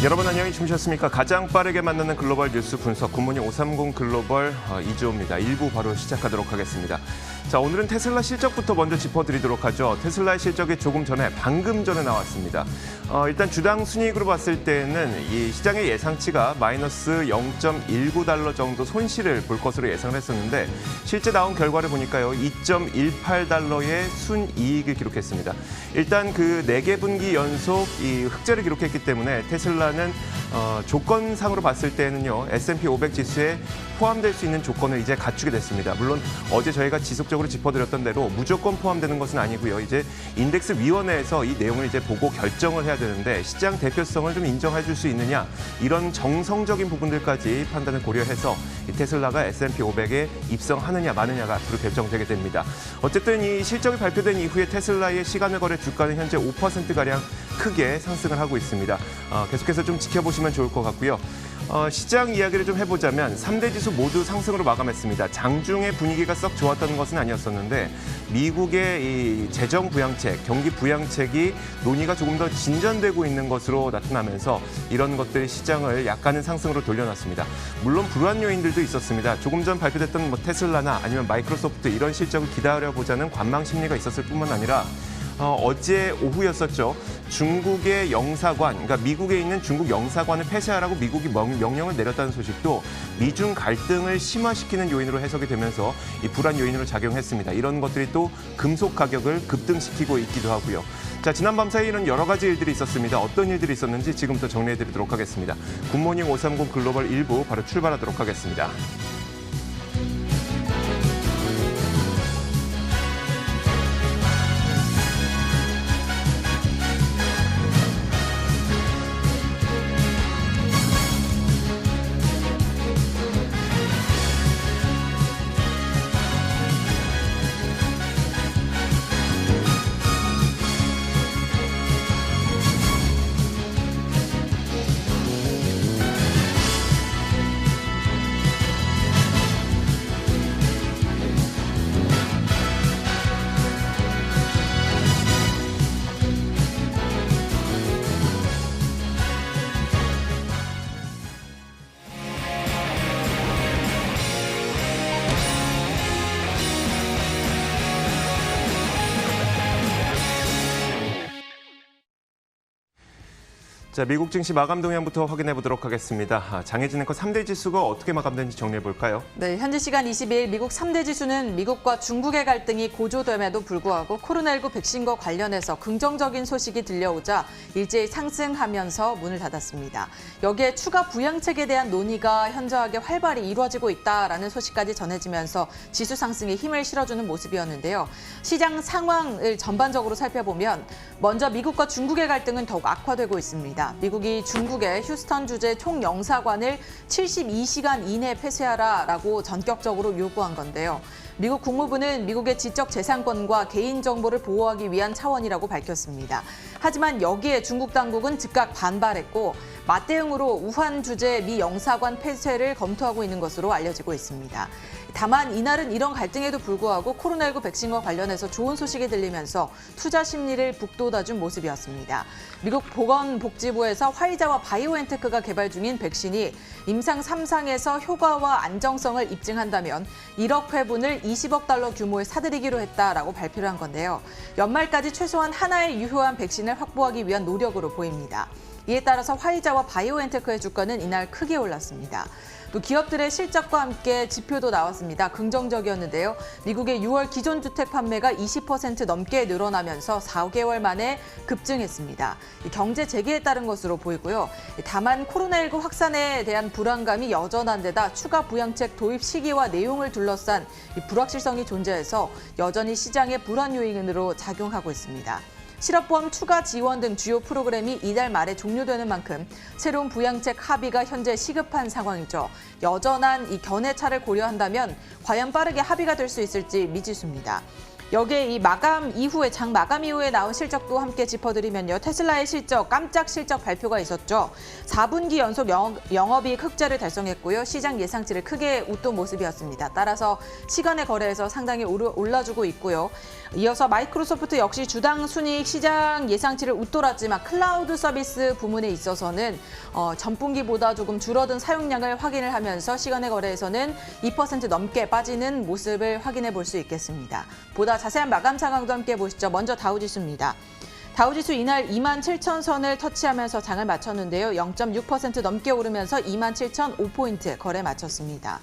여러분 안녕히 주무셨습니까? 가장 빠르게 만나는 글로벌 뉴스 분석 굿모닝 530 글로벌 이주호입니다. 1부 바로 시작하도록 하겠습니다. 자, 오늘은 테슬라 실적부터 먼저 짚어드리도록 하죠. 테슬라의 실적이 방금 전에 나왔습니다. 일단 주당 순이익으로 봤을 때는 이 시장의 예상치가 마이너스 0.19달러 정도 손실을 볼 것으로 예상을 했었는데 실제 나온 결과를 보니까요. 2.18달러의 순이익을 기록했습니다. 일단 그 4개 분기 연속 이 흑자를 기록했기 때문에 테슬라는 조건상으로 봤을 때는요. S&P 500 지수에 포함될 수 있는 조건을 이제 갖추게 됐습니다. 물론 어제 저희가 지속적으로 짚어드렸던 대로 무조건 포함되는 것은 아니고요. 이제 인덱스 위원회에서 이 내용을 이제 보고 결정을 해야 되는데 시장 대표성을 좀 인정해 줄 수 있느냐 이런 정성적인 부분들까지 판단을 고려해서 이 테슬라가 S&P 500에 입성하느냐 마느냐가 앞으로 결정되게 됩니다. 어쨌든 이 실적이 발표된 이후에 테슬라의 시간을 거래 주가는 현재 5%가량 크게 상승을 하고 있습니다. 계속해서 좀 지켜보시면 좋을 것 같고요. 시장 이야기를 좀 해보자면 3대 지수 모두 상승으로 마감했습니다. 장중에 분위기가 썩 좋았다는 것은 아니었었는데 미국의 이 재정 부양책, 경기 부양책이 논의가 조금 더 진전되고 있는 것으로 나타나면서 이런 것들이 시장을 약간은 상승으로 돌려놨습니다. 물론 불안 요인들도 있었습니다. 조금 전 발표됐던 테슬라나 아니면 마이크로소프트 이런 실적을 기다려보자는 관망 심리가 있었을 뿐만 아니라 어제 오후였었죠. 중국의 영사관, 그러니까 미국에 있는 중국 영사관을 폐쇄하라고 미국이 명령을 내렸다는 소식도 미중 갈등을 심화시키는 요인으로 해석이 되면서 이 불안 요인으로 작용했습니다. 이런 것들이 또 금속 가격을 급등시키고 있기도 하고요. 자, 지난 밤 사이 이런 여러 가지 일들이 있었습니다. 어떤 일들이 있었는지 지금부터 정리해드리도록 하겠습니다. 굿모닝 530 글로벌 1부 바로 출발하도록 하겠습니다. 자, 미국 증시 마감 동향부터 확인해 보도록 하겠습니다. 장혜진 앵커 3대 지수가 어떻게 마감된지 정리해 볼까요? 네, 현지 시간 22일 미국 3대 지수는 미국과 중국의 갈등이 고조됨에도 불구하고 코로나19 백신과 관련해서 긍정적인 소식이 들려오자 일제히 상승하면서 문을 닫았습니다. 여기에 추가 부양책에 대한 논의가 현저하게 활발히 이루어지고 있다라는 소식까지 전해지면서 지수 상승에 힘을 실어주는 모습이었는데요. 시장 상황을 전반적으로 살펴보면 먼저 미국과 중국의 갈등은 더욱 악화되고 있습니다. 미국이 중국의 휴스턴 주재 총영사관을 72시간 이내 폐쇄하라라고 전격적으로 요구한 건데요. 미국 국무부는 미국의 지적재산권과 개인정보를 보호하기 위한 차원이라고 밝혔습니다. 하지만 여기에 중국 당국은 즉각 반발했고 맞대응으로 우한 주재 미 영사관 폐쇄를 검토하고 있는 것으로 알려지고 있습니다. 다만 이날은 이런 갈등에도 불구하고 코로나19 백신과 관련해서 좋은 소식이 들리면서 투자 심리를 북돋아준 모습이었습니다. 미국 보건복지부에서 화이자와 바이오엔테크가 개발 중인 백신이 임상 3상에서 효과와 안정성을 입증한다면 1억 회분을 20억 달러 규모의 사들이기로 했다라고 발표를 한 건데요. 연말까지 최소한 하나의 유효한 백신을 확보하기 위한 노력으로 보입니다. 이에 따라서 화이자와 바이오엔테크의 주가는 이날 크게 올랐습니다. 또 기업들의 실적과 함께 지표도 나왔습니다. 긍정적이었는데요. 미국의 6월 기존 주택 판매가 20% 넘게 늘어나면서 4개월 만에 급증했습니다. 경제 재개에 따른 것으로 보이고요. 다만 코로나19 확산에 대한 불안감이 여전한 데다 추가 부양책 도입 시기와 내용을 둘러싼 불확실성이 존재해서 여전히 시장의 불안 요인으로 작용하고 있습니다. 실업보험 추가 지원 등 주요 프로그램이 이달 말에 종료되는 만큼 새로운 부양책 합의가 현재 시급한 상황이죠. 여전한 이 견해차를 고려한다면 과연 빠르게 합의가 될 수 있을지 미지수입니다. 여기에 이 장 마감 이후에 나온 실적도 함께 짚어드리면요. 테슬라의 실적, 깜짝 실적 발표가 있었죠. 4분기 연속 영업이익 흑자를 달성했고요. 시장 예상치를 크게 웃돈 모습이었습니다. 따라서 시간의 거래에서 상당히 올라주고 있고요. 이어서 마이크로소프트 역시 주당 순이익 시장 예상치를 웃돌았지만 클라우드 서비스 부문에 있어서는 전분기보다 조금 줄어든 사용량을 확인을 하면서 시간의 거래에서는 2% 넘게 빠지는 모습을 확인해 볼 수 있겠습니다. 보다 자세한 마감 상황도 함께 보시죠. 먼저 다우지수입니다. 다우지수 이날 27,000선을 터치하면서 장을 마쳤는데요. 0.6% 넘게 오르면서 27,005포인트 거래 마쳤습니다.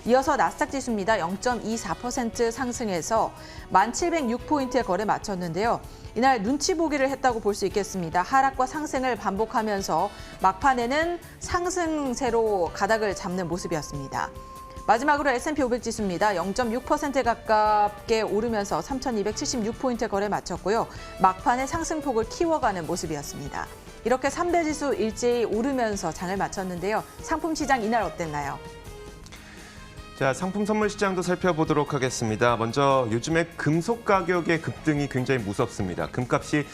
이어서 나스닥 지수입니다. 0.24% 상승해서 1,706포인트에 거래 마쳤는데요. 이날 눈치 보기를 했다고 볼 수 있겠습니다. 하락과 상승을 반복하면서 막판에는 상승세로 가닥을 잡는 모습이었습니다. 마지막으로 S&P 500 지수입니다. 0.6% 가깝게 오르면서 3,276포인트 거래 마쳤고요. 막판에 상승폭을 키워가는 모습이었습니다. 이렇게 3대 지수 일제히 오르면서 장을 마쳤는데요. 상품 시장 이날 어땠나요? 자, 상품 선물 시장도 살펴보도록 하겠습니다. 먼저 요즘에 금속 가격의 급등이 굉장히 무섭습니다. 금값이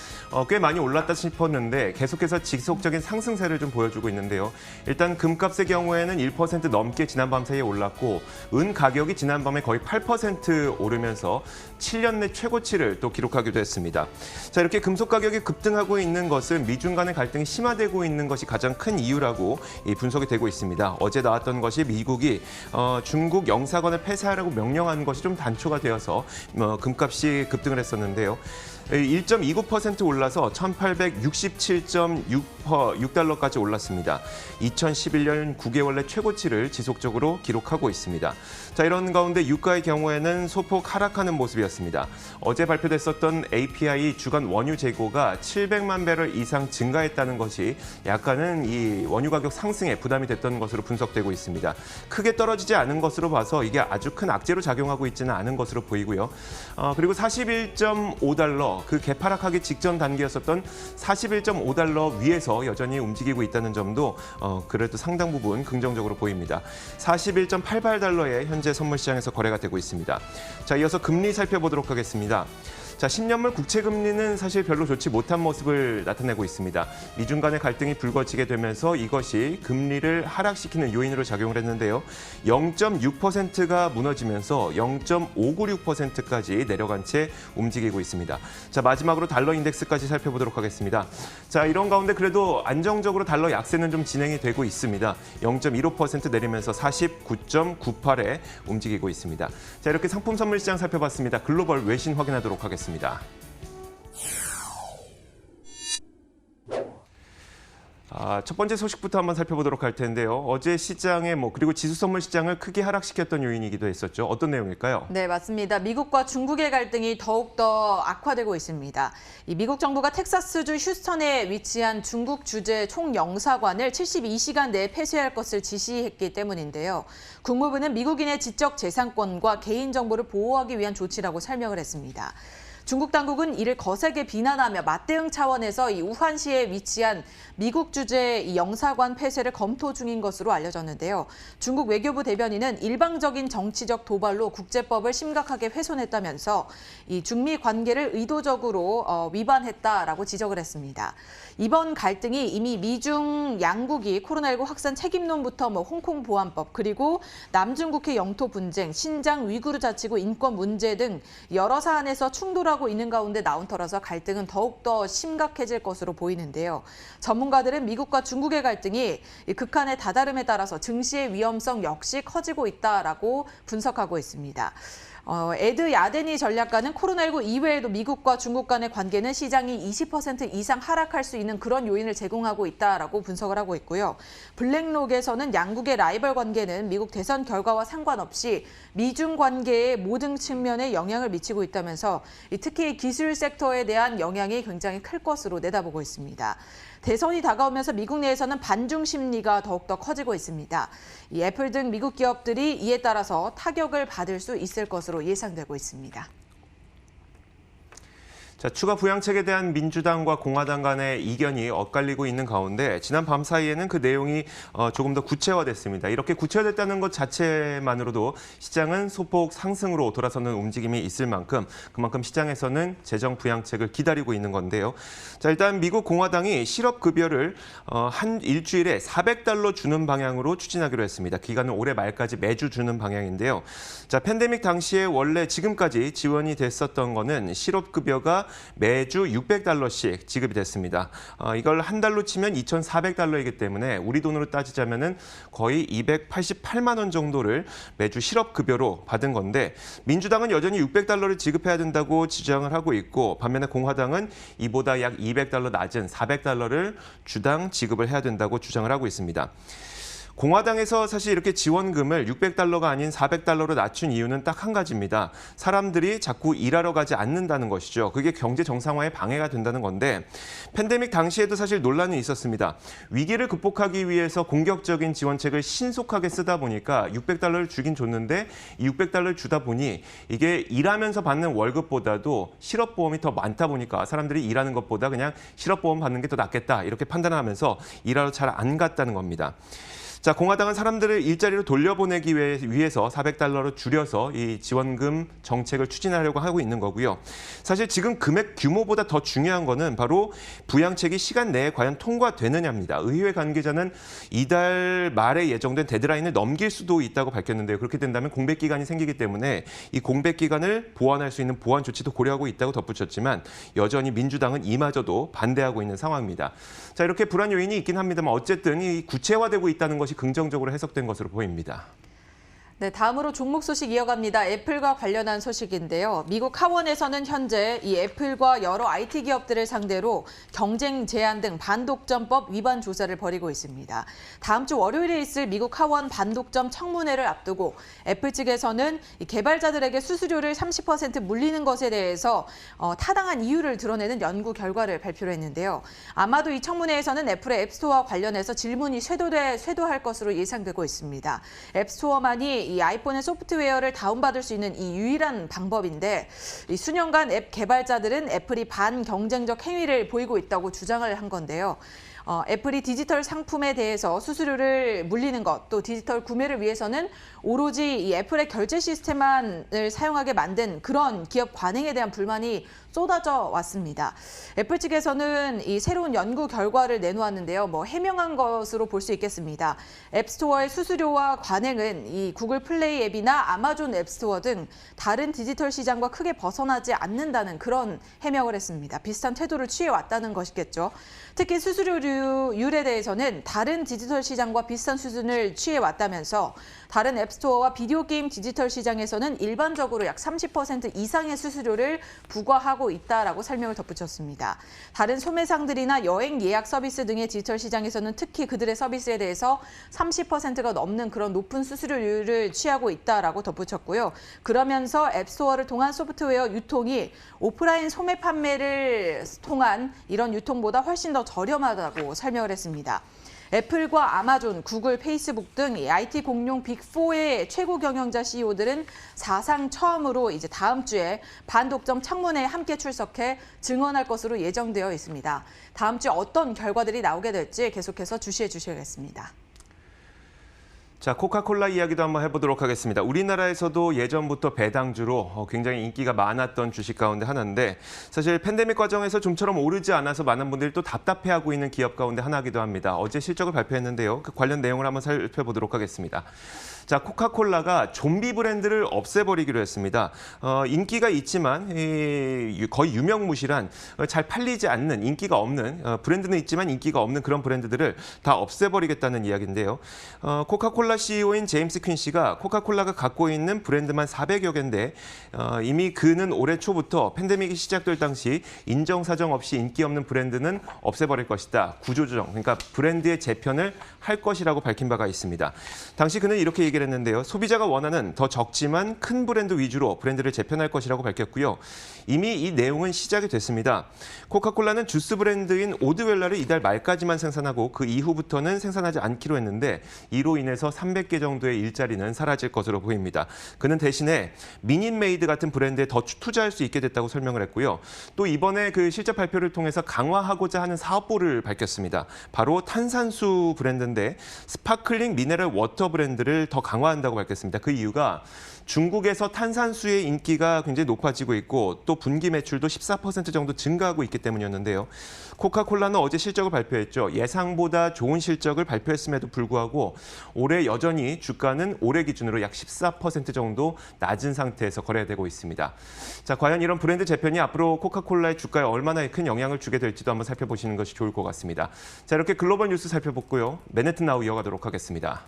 꽤 많이 올랐다 싶었는데 계속해서 지속적인 상승세를 좀 보여주고 있는데요. 일단 금값의 경우에는 1% 넘게 지난밤 사이에 올랐고 은 가격이 지난밤에 거의 8% 오르면서 7년 내 최고치를 또 기록하기도 했습니다. 자, 이렇게 금속 가격이 급등하고 있는 것은 미중 간의 갈등이 심화되고 있는 것이 가장 큰 이유라고 분석이 되고 있습니다. 어제 나왔던 것이 미국이 중국 영사관을 폐쇄하라고 명령한 것이 좀 단초가 되어서 금값이 급등을 했었는데요. 1.29% 올라서 1,867.6달러까지 올랐습니다. 2011년 9개월 내 최고치를 지속적으로 기록하고 있습니다. 자, 이런 가운데 유가의 경우에는 소폭 하락하는 모습이었습니다. 어제 발표됐었던 API 주간 원유 재고가 700만 배럴 이상 증가했다는 것이 약간은 이 원유 가격 상승에 부담이 됐던 것으로 분석되고 있습니다. 크게 떨어지지 않은 것으로 봐서 이게 아주 큰 악재로 작용하고 있지는 않은 것으로 보이고요. 그리고 41.5달러 그 개파락하기 직전 단계였었던 41.5달러 위에서 여전히 움직이고 있다는 점도 그래도 상당 부분 긍정적으로 보입니다. 41.88달러에 현재 선물 시장에서 거래가 되고 있습니다. 자, 이어서 금리 살펴보도록 하겠습니다. 자, 10년물 국채 금리는 사실 별로 좋지 못한 모습을 나타내고 있습니다. 미중 간의 갈등이 불거지게 되면서 이것이 금리를 하락시키는 요인으로 작용을 했는데요. 0.6%가 무너지면서 0.596%까지 내려간 채 움직이고 있습니다. 자, 마지막으로 달러 인덱스까지 살펴보도록 하겠습니다. 자, 이런 가운데 그래도 안정적으로 달러 약세는 좀 진행이 되고 있습니다. 0.15% 내리면서 49.98에 움직이고 있습니다. 자, 이렇게 상품 선물 시장 살펴봤습니다. 글로벌 외신 확인하도록 하겠습니다. 첫 번째 소식부터 한번 살펴보도록 할 텐데요. 어제 시장에 그리고 지수 선물 시장을 크게 하락시켰던 요인이기도 했었죠. 어떤 내용일까요? 네, 맞습니다. 미국과 중국의 갈등이 더욱더 악화되고 있습니다. 이 미국 정부가 텍사스주 휴스턴에 위치한 중국 주재 총영사관을 72시간 내에 폐쇄할 것을 지시했기 때문인데요. 국무부는 미국인의 지적 재산권과 개인정보를 보호하기 위한 조치라고 설명을 했습니다. 중국 당국은 이를 거세게 비난하며 맞대응 차원에서 이 우한시에 위치한 미국 주재 이 영사관 폐쇄를 검토 중인 것으로 알려졌는데요. 중국 외교부 대변인은 일방적인 정치적 도발로 국제법을 심각하게 훼손했다면서 이 중미 관계를 의도적으로 위반했다라고 지적을 했습니다. 이번 갈등이 이미 미중 양국이 코로나19 확산 책임론부터 홍콩 보안법 그리고 남중국해 영토 분쟁, 신장 위구르 자치구 인권 문제 등 여러 사안에서 충돌하고 있는 가운데 나온 터라서 갈등은 더욱더 심각해질 것으로 보이는데요. 전문가들은 미국과 중국의 갈등이 극한의 다다름에 따라서 증시의 위험성 역시 커지고 있다라고 분석하고 있습니다. 에드 야데니 전략가는 코로나19 이외에도 미국과 중국 간의 관계는 시장이 20% 이상 하락할 수 있는 그런 요인을 제공하고 있다라고 분석을 하고 있고요. 블랙록에서는 양국의 라이벌 관계는 미국 대선 결과와 상관없이 미중 관계의 모든 측면에 영향을 미치고 있다면서 특히 기술 섹터에 대한 영향이 굉장히 클 것으로 내다보고 있습니다. 대선이 다가오면서 미국 내에서는 반중 심리가 더욱더 커지고 있습니다. 이 애플 등 미국 기업들이 이에 따라서 타격을 받을 수 있을 것으로 예상되고 있습니다. 자, 추가 부양책에 대한 민주당과 공화당 간의 이견이 엇갈리고 있는 가운데 지난 밤 사이에는 그 내용이 조금 더 구체화됐습니다. 이렇게 구체화됐다는 것 자체만으로도 시장은 소폭 상승으로 돌아서는 움직임이 있을 만큼 그만큼 시장에서는 재정 부양책을 기다리고 있는 건데요. 자, 일단 미국 공화당이 실업급여를 한 일주일에 $400 주는 방향으로 추진하기로 했습니다. 기간은 올해 말까지 매주 주는 방향인데요. 자, 팬데믹 당시에 원래 지금까지 지원이 됐었던 거는 실업급여가 매주 $600씩 지급이 됐습니다. 이걸 한 달로 치면 $2,400이기 때문에 우리 돈으로 따지자면은 거의 288만 원 정도를 매주 실업급여로 받은 건데 민주당은 여전히 $600를 지급해야 된다고 주장을 하고 있고 반면에 공화당은 이보다 약 $200 낮은 $400를 주당 지급을 해야 된다고 주장을 하고 있습니다. 공화당에서 사실 이렇게 지원금을 $600가 아닌 $400로 낮춘 이유는 딱 한 가지입니다. 사람들이 자꾸 일하러 가지 않는다는 것이죠. 그게 경제 정상화에 방해가 된다는 건데 팬데믹 당시에도 사실 논란이 있었습니다. 위기를 극복하기 위해서 공격적인 지원책을 신속하게 쓰다 보니까 $600를 주긴 줬는데 이 $600를 주다 보니 이게 일하면서 받는 월급보다도 실업보험이 더 많다 보니까 사람들이 일하는 것보다 그냥 실업보험 받는 게 더 낫겠다 이렇게 판단하면서 일하러 잘 안 갔다는 겁니다. 자, 공화당은 사람들을 일자리로 돌려보내기 위해서 $400로 줄여서 이 지원금 정책을 추진하려고 하고 있는 거고요. 사실 지금 금액 규모보다 더 중요한 거는 바로 부양책이 시간 내에 과연 통과되느냐입니다. 의회 관계자는 이달 말에 예정된 데드라인을 넘길 수도 있다고 밝혔는데요. 그렇게 된다면 공백 기간이 생기기 때문에 이 공백 기간을 보완할 수 있는 보완 조치도 고려하고 있다고 덧붙였지만 여전히 민주당은 이마저도 반대하고 있는 상황입니다. 자, 이렇게 불안 요인이 있긴 합니다만 어쨌든 이 구체화되고 있다는 것이 긍정적으로 해석된 것으로 보입니다. 네, 다음으로 종목 소식 이어갑니다. 애플과 관련한 소식인데요. 미국 하원에서는 현재 이 애플과 여러 IT 기업들을 상대로 경쟁 제한 등 반독점법 위반 조사를 벌이고 있습니다. 다음 주 월요일에 있을 미국 하원 반독점 청문회를 앞두고 애플 측에서는 이 개발자들에게 수수료를 30% 물리는 것에 대해서 타당한 이유를 드러내는 연구 결과를 발표를 했는데요. 아마도 이 청문회에서는 애플의 앱스토어와 관련해서 질문이 쇄도할 것으로 예상되고 있습니다. 앱스토어만이 이 아이폰의 소프트웨어를 다운받을 수 있는 이 유일한 방법인데 이 수년간 앱 개발자들은 애플이 반경쟁적 행위를 보이고 있다고 주장을 한 건데요. 애플이 디지털 상품에 대해서 수수료를 물리는 것, 또 디지털 구매를 위해서는 오로지 이 애플의 결제 시스템만을 사용하게 만든 그런 기업 관행에 대한 불만이 쏟아져 왔습니다. 애플 측에서는 이 새로운 연구 결과를 내놓았는데요. 해명한 것으로 볼 수 있겠습니다. 앱스토어의 수수료와 관행은 이 구글 플레이 앱이나 아마존 앱스토어 등 다른 디지털 시장과 크게 벗어나지 않는다는 그런 해명을 했습니다. 비슷한 태도를 취해왔다는 것이겠죠. 특히 수수료율에 대해서는 다른 디지털 시장과 비슷한 수준을 취해왔다면서 다른 앱스토어와 비디오 게임 디지털 시장에서는 일반적으로 약 30% 이상의 수수료를 부과하고 있다라고 설명을 덧붙였습니다. 다른 소매상들이나 여행 예약 서비스 등의 디지털 시장에서는 특히 그들의 서비스에 대해서 30%가 넘는 그런 높은 수수료율을 취하고 있다라고 덧붙였고요. 그러면서 앱스토어를 통한 소프트웨어 유통이 오프라인 소매 판매를 통한 이런 유통보다 훨씬 더 저렴하다고 설명을 했습니다. 애플과 아마존, 구글, 페이스북 등 IT 공룡 빅4의 최고 경영자 CEO들은 사상 처음으로 이제 다음 주에 반독점 청문회에 함께 출석해 증언할 것으로 예정되어 있습니다. 다음 주에 어떤 결과들이 나오게 될지 계속해서 주시해 주셔야겠습니다. 자, 코카콜라 이야기도 한번 해보도록 하겠습니다. 우리나라에서도 예전부터 배당주로 굉장히 인기가 많았던 주식 가운데 하나인데 사실 팬데믹 과정에서 좀처럼 오르지 않아서 많은 분들이 또 답답해하고 있는 기업 가운데 하나이기도 합니다. 어제 실적을 발표했는데요. 그 관련 내용을 한번 살펴보도록 하겠습니다. 자, 코카콜라가 좀비 브랜드를 없애버리기로 했습니다. 인기가 있지만 거의 유명무실한 잘 팔리지 않는 인기가 없는 브랜드는 있지만 인기가 없는 그런 브랜드들을 다 없애버리겠다는 이야기인데요. 코카콜라 CEO인 제임스 퀸시가 코카콜라가 갖고 있는 브랜드만 400여 개인데 이미 그는 올해 초부터 팬데믹이 시작될 당시 인정사정 없이 인기 없는 브랜드는 없애버릴 것이다. 구조조정, 그러니까 브랜드의 재편을 할 것이라고 밝힌 바가 있습니다. 당시 그는 이렇게 얘기를 했는데요. 소비자가 원하는 더 적지만 큰 브랜드 위주로 브랜드를 재편할 것이라고 밝혔고요. 이미 이 내용은 시작이 됐습니다. 코카콜라는 주스 브랜드인 오드웰라를 이달 말까지만 생산하고 그 이후부터는 생산하지 않기로 했는데 이로 인해서 300개 정도의 일자리는 사라질 것으로 보입니다. 그는 대신에 미닛메이드 같은 브랜드에 더 투자할 수 있게 됐다고 설명을 했고요. 또 이번에 그 실적 발표를 통해서 강화하고자 하는 사업부를 밝혔습니다. 바로 탄산수 브랜드인데 스파클링 미네랄 워터 브랜드를 더 강화한다고 밝혔습니다. 그 이유가 중국에서 탄산수의 인기가 굉장히 높아지고 있고 또 분기 매출도 14% 정도 증가하고 있기 때문이었는데요. 코카콜라는 어제 실적을 발표했죠. 예상보다 좋은 실적을 발표했음에도 불구하고 올해 여전히 주가는 올해 기준으로 약 14% 정도 낮은 상태에서 거래되고 있습니다. 자, 과연 이런 브랜드 재편이 앞으로 코카콜라의 주가에 얼마나 큰 영향을 주게 될지도 한번 살펴보시는 것이 좋을 것 같습니다. 자, 이렇게 글로벌 뉴스 살펴봤고요. 맨해튼 나우 이어가도록 하겠습니다.